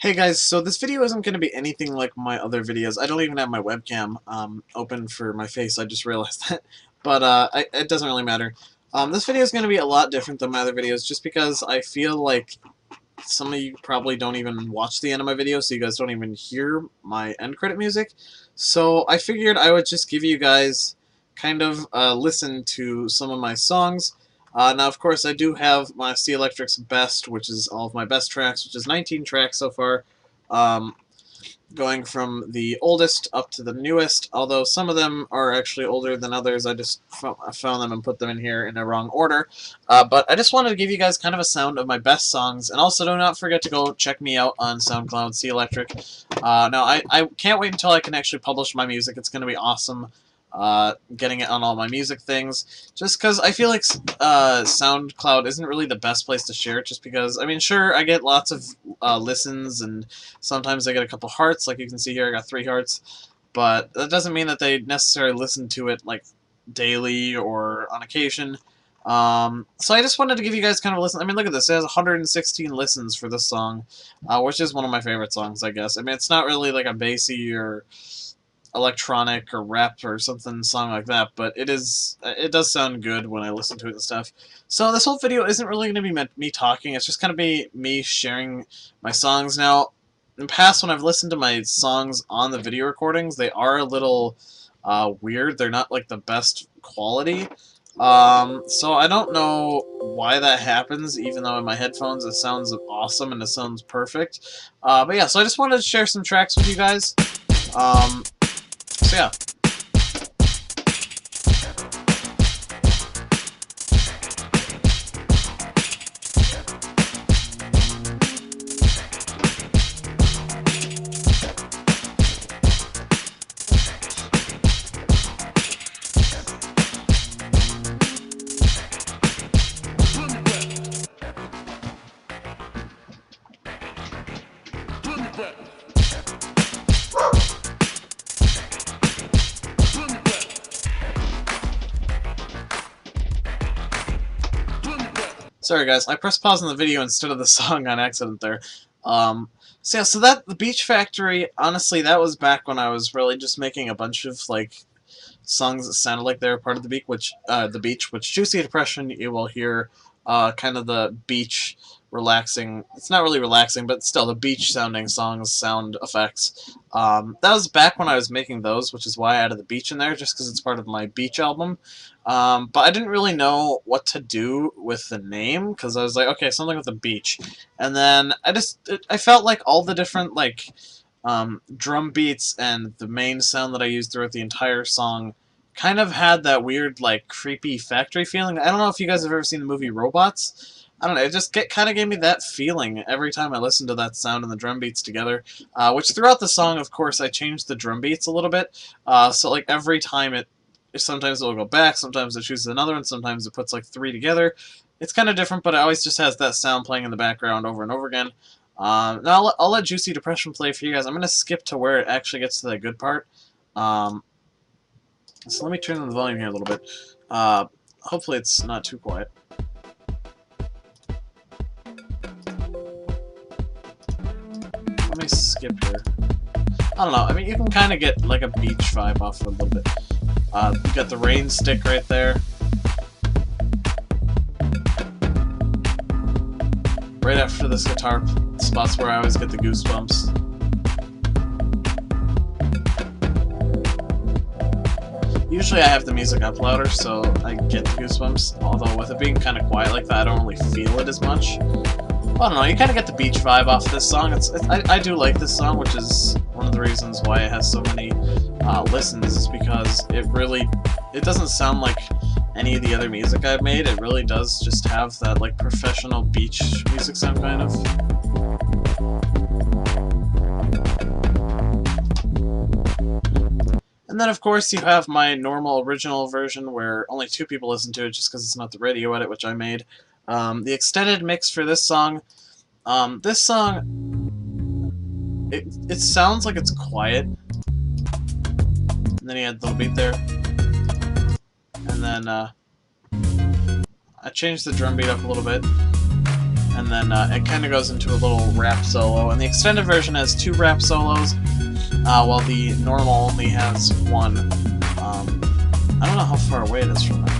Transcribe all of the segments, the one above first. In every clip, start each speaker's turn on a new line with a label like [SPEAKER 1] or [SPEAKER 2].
[SPEAKER 1] Hey guys, so this video isn't going to be anything like my other videos. I don't even have my webcam open for my face, I just realized that. But it doesn't really matter. This video is going to be a lot different than my other videos just because I feel like some of you probably don't even watch the end of my video, so you guys don't even hear my end credit music. So I figured I would just give you guys kind of listen to some of my songs. Now, of course, I do have my C Electric's Best, which is all of my best tracks, which is 19 tracks so far, going from the oldest up to the newest, although some of them are actually older than others. I just found them and put them in here in the wrong order. But I just wanted to give you guys kind of a sound of my best songs, and also do not forget to go check me out on SoundCloud, C Electric. Now, I can't wait until I can actually publish my music. It's going to be awesome. Getting it on all my music things, just because I feel like SoundCloud isn't really the best place to share it, just because, I mean, sure, I get lots of listens, and sometimes I get a couple hearts, like you can see here, I got 3 hearts, but that doesn't mean that they necessarily listen to it, like, daily or on occasion. So I just wanted to give you guys kind of a listen. I mean, look at this, it has 116 listens for this song, which is one of my favorite songs, I guess. I mean, it's not really like a bassy or electronic or rap or something song like that, but it does sound good when I listen to it and stuff. So this whole video isn't really going to be me talking, it's just going to be me sharing my songs. Now, in the past, when I've listened to my songs on the video recordings, they are a little weird. They're not like the best quality. So I don't know why that happens, even though in my headphones it sounds awesome and it sounds perfect. But yeah, so I just wanted to share some tracks with you guys. So yeah. Sorry guys, I pressed pause on the video instead of the song on accident there. So yeah, so the Beach Factory, honestly, that was back when I was really just making a bunch of, like, songs that sounded like they were part of the beach, which Juicy Depression, you will hear, kind of the beach relaxing, it's not really relaxing, but still the beach sounding songs, sound effects. That was back when I was making those, which is why I added the beach in there, just because it's part of my beach album. But I didn't really know what to do with the name, because I was like, okay, something with the beach. And then I felt like all the different, like, drum beats and the main sound that I used throughout the entire song kind of had that weird, like, creepy factory feeling. I don't know if you guys have ever seen the movie Robots. I don't know, it just kind of gave me that feeling every time I listened to that sound and the drum beats together. Which throughout the song, of course, I changed the drum beats a little bit. So, like, every time sometimes it'll go back, sometimes it chooses another one, sometimes it puts, like, 3 together. It's kind of different, but it always just has that sound playing in the background over and over again. Now I'll let Juicy Depression play for you guys. I'm going to skip to where it actually gets to the good part. So let me turn the volume here a little bit. Hopefully it's not too quiet. Let me skip here. I don't know, I mean, you can kind of get like a beach vibe off it a little bit. You got the rain stick right there. Right after this guitar spots where I always get the goosebumps. Usually I have the music up louder, so I get the goosebumps, although with it being kind of quiet like that, I don't really feel it as much. I don't know, you kind of get the beach vibe off this song. I do like this song, which is one of the reasons why it has so many listens, is because it doesn't sound like any of the other music I've made. It really does just have that, like, professional beach music sound, kind of. And then, of course, you have my normal original version where only 2 people listen to it just because it's not the radio edit, which I made. The extended mix for this song, it sounds like it's quiet. And then you had the little beat there. And then, I changed the drum beat up a little bit. and then it kind of goes into a little rap solo. And the extended version has 2 rap solos, while the normal only has 1. I don't know how far away it is from it.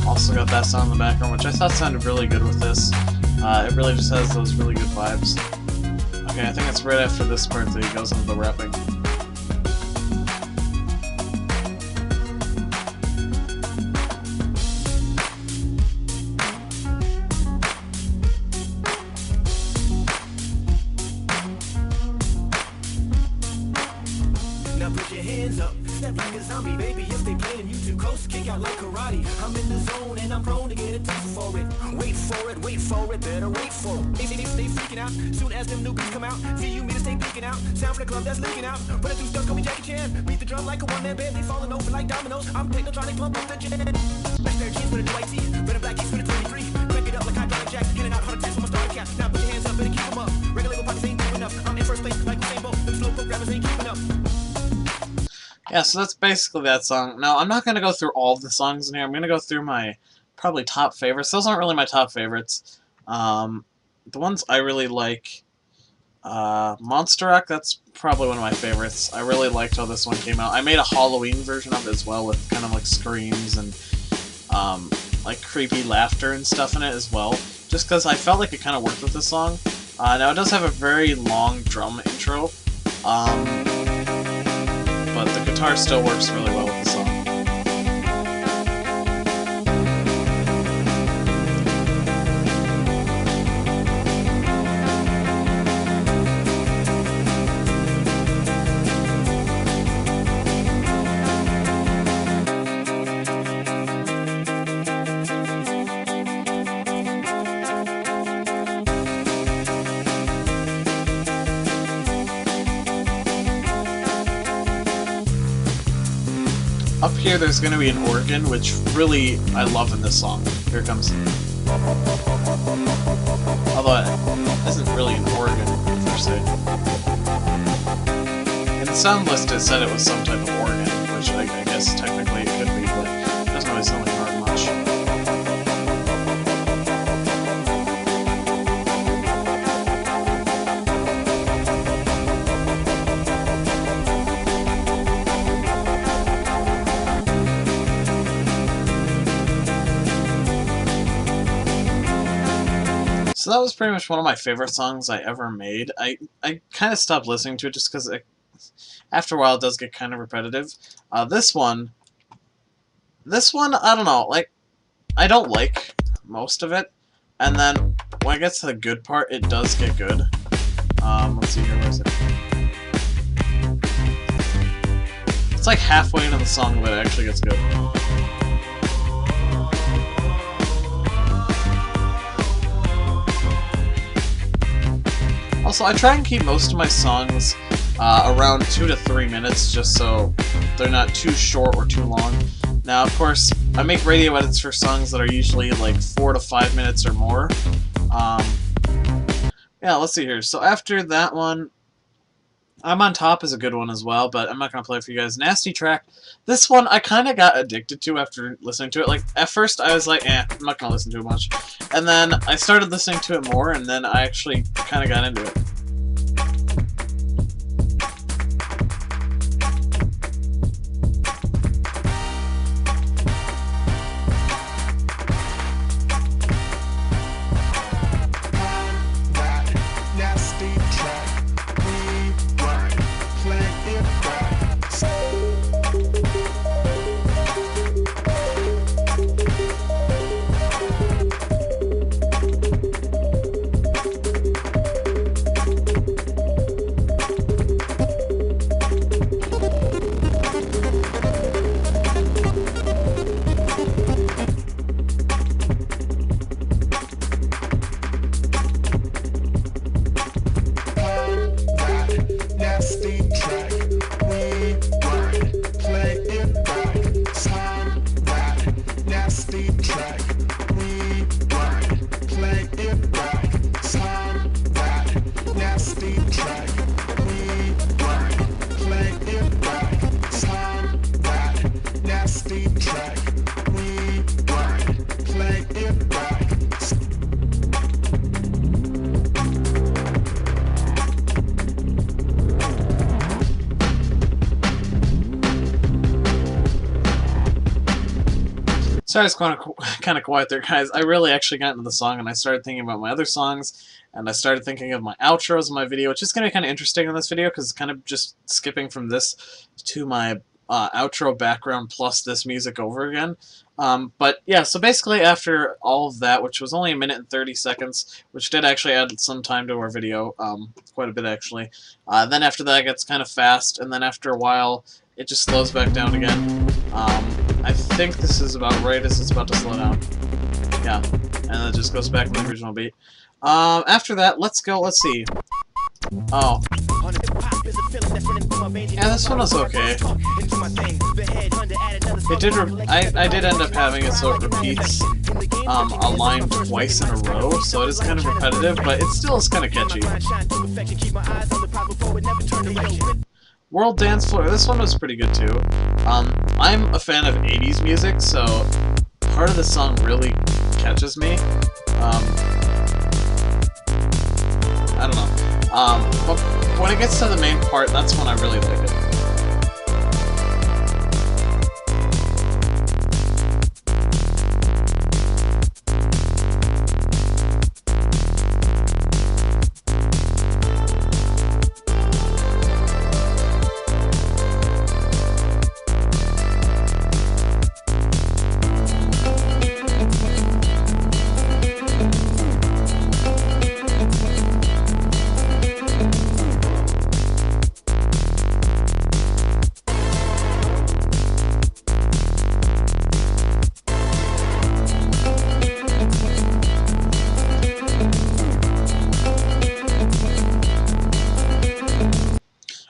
[SPEAKER 1] Also got that sound in the background, which I thought sounded really good with this. It really just has those really good vibes. Okay, I think it's right after this part that he goes into the rapping.
[SPEAKER 2] Now put your hands up, step like a zombie, baby. If they playing you too close, kick out like karate. I'm in the zone and I'm prone to get a taste for it. Wait for it, better wait for it. They stay freaking out, soon as them new beats come out. See you, me to stay peeking out, sound from the club that's leaking out. When I do stuff, call me Jackie Chan. Beat the drum like a one-man band, they falling over like dominoes. I'm technotronic, pump up the jam. Black pair of jeans with a new white tee, red and black keys with a 23. Crank it up like hydraulic jacks, handing out heart attacks on my starter cap. Now put your hands up and keep them up. Regular pockets ain't doing enough. I'm in first place like Usain Bolt. Them slow book rappers ain't keeping up.
[SPEAKER 1] Yeah, so that's basically that song. Now, I'm not going to go through all of the songs in here. I'm going to go through my probably top favorites. Those aren't really my top favorites. The ones I really like, Monster Rock, that's probably one of my favorites. I really liked how this one came out. I made a Halloween version of it as well with kind of like screams and like creepy laughter and stuff in it as well, just because I felt like it kind of worked with this song. Now, it does have a very long drum intro, but the guitar still works really well with the song. Up here, there's going to be an organ, which really I love in this song. Here it comes. Although it isn't really an organ, per se. In the sound list, it said it was some type of organ, which I guess technically it could be, but it doesn't really sound like very much. So that was pretty much one of my favorite songs I ever made. I kind of stopped listening to it just because after a while it does get kind of repetitive. This one, I don't know, like, I don't like most of it, and then when it gets to the good part, it does get good. Let's see here, where is it? It's like halfway into the song that it actually gets good. Also, I try and keep most of my songs around 2 to 3 minutes, just so they're not too short or too long. Now, of course, I make radio edits for songs that are usually like 4 to 5 minutes or more. Yeah, let's see here. So after that one, I'm on Top is a good one as well, but I'm not going to play it for you guys. Nasty Track. This one I kind of got addicted to after listening to it. Like, at first I was like, I'm not going to listen to it much. And then I started listening to it more, and then I actually kind of got into it. Sorry, it's kind of quiet there, guys. I really actually got into the song, and I started thinking about my other songs, and I started thinking of my outros of my video, which is going to be kind of interesting in this video, because it's kind of just skipping from this to my outro background plus this music over again. But yeah, so basically after all of that, which was only 1 minute and 30 seconds, which did actually add some time to our video, quite a bit actually, then after that it gets kind of fast, and then after a while it just slows back down again. I think this is about right as it's about to slow down. Yeah, and then it just goes back to the original beat. After that, let's see. Oh. Yeah, this one was okay. It did. I did end up having it so it repeats a line twice in a row, so it is kind of repetitive, but it still is kind of catchy. World Dance Floor. This one was pretty good too. I'm a fan of 80s music, so part of the song really catches me. I don't know. But when it gets to the main part, that's when I really like it.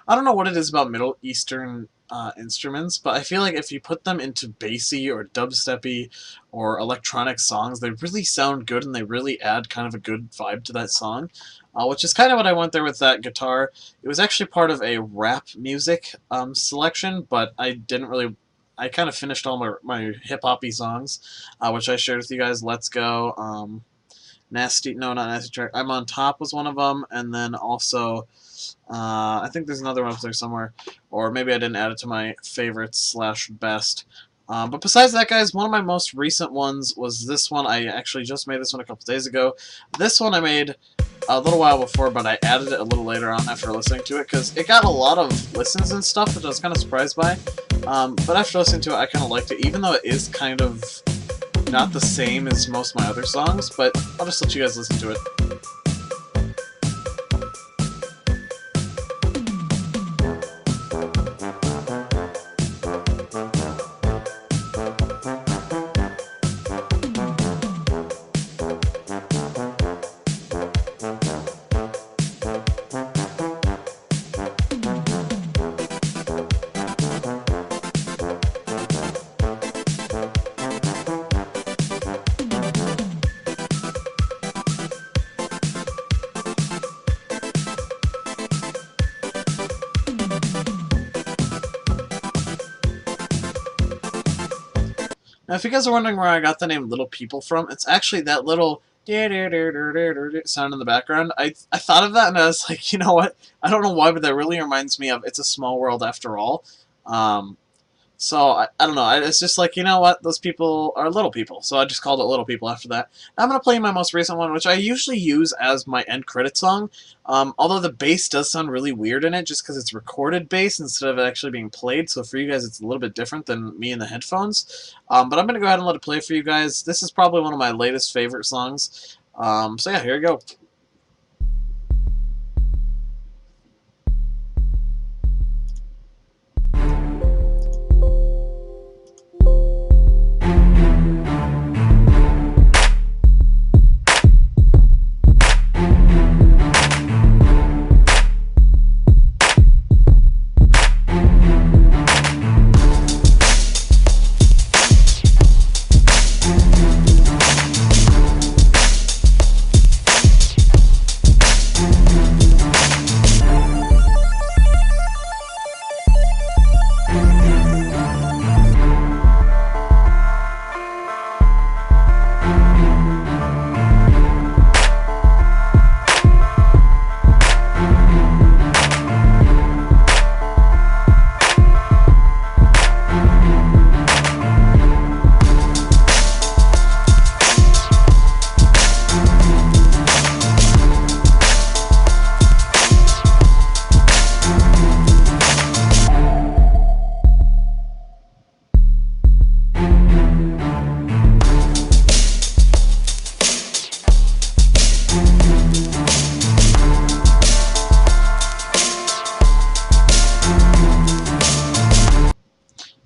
[SPEAKER 1] I don't know what it is about Middle Eastern instruments, but I feel like if you put them into bassy or dubsteppy or electronic songs, they really sound good and they really add kind of a good vibe to that song, which is kind of what I went there with that guitar. It was actually part of a rap music selection, but I didn't really... I kind of finished all my hip-hoppy songs, which I shared with you guys. Let's Go, Nasty... No, not Nasty Track. I'm on Top was one of them, and then also... I think there's another one up there somewhere, or maybe I didn't add it to my favorites / best. But besides that, guys, one of my most recent ones was this one. I actually just made this one a couple days ago. This one I made a little while before, but I added it a little later on after listening to it, because it got a lot of listens and stuff, which I was kind of surprised by. But after listening to it, I kind of liked it, even though it is kind of not the same as most of my other songs, but I'll just let you guys listen to it. Now, if you guys are wondering where I got the name Little People from, it's actually that little sound in the background. I thought of that and I was like, you know what? I don't know why, but that really reminds me of It's a Small World After All. So, I don't know. It's just like, you know what? Those people are little people. So I just called it Little People after that. Now I'm going to play my most recent one, which I usually use as my end credit song. Although the bass does sound really weird in it just because it's recorded bass instead of actually being played. So for you guys, it's a little bit different than me in the headphones. But I'm going to go ahead and let it play for you guys. This is probably one of my latest favorite songs. So yeah, here we go.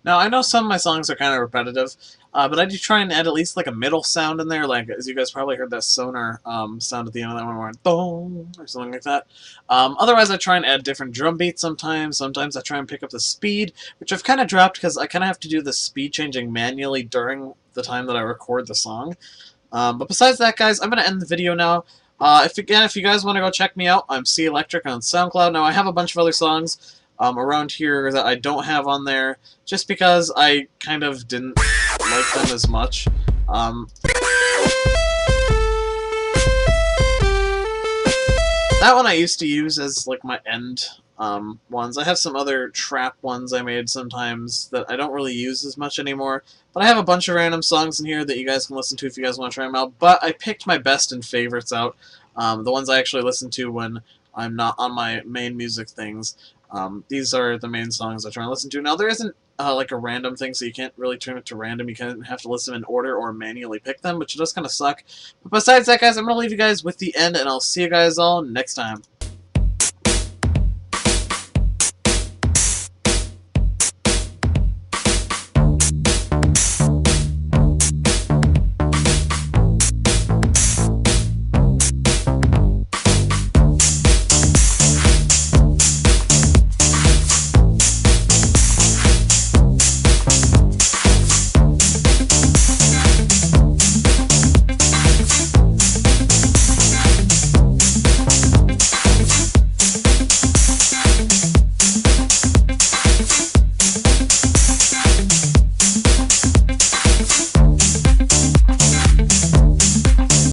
[SPEAKER 1] Now, I know some of my songs are kind of repetitive, but I do try and add at least like a middle sound in there, like as you guys probably heard that sonar sound at the end of that one, where boom or something like that. Otherwise, I try and add different drum beats sometimes. Sometimes I try and pick up the speed, which I've kind of dropped because I kind of have to do the speed changing manually during the time that I record the song. But besides that, guys, I'm going to end the video now. If you guys want to go check me out, I'm C Electric on SoundCloud. Now, I have a bunch of other songs around here that I don't have on there, just because I kind of didn't like them as much. That one I used to use as like my end ones. I have some other trap ones I made sometimes that I don't really use as much anymore. But I have a bunch of random songs in here that you guys can listen to if you guys want to try them out. But I picked my best and favorites out, the ones I actually listen to when I'm not on my main music things. These are the main songs I try and listen to. Now, there isn't like a random thing, so you can't really turn it to random. You kind of have to listen in order or manually pick them, which does kind of suck. But besides that, guys, I'm going to leave you guys with the end, and I'll see you guys all next time.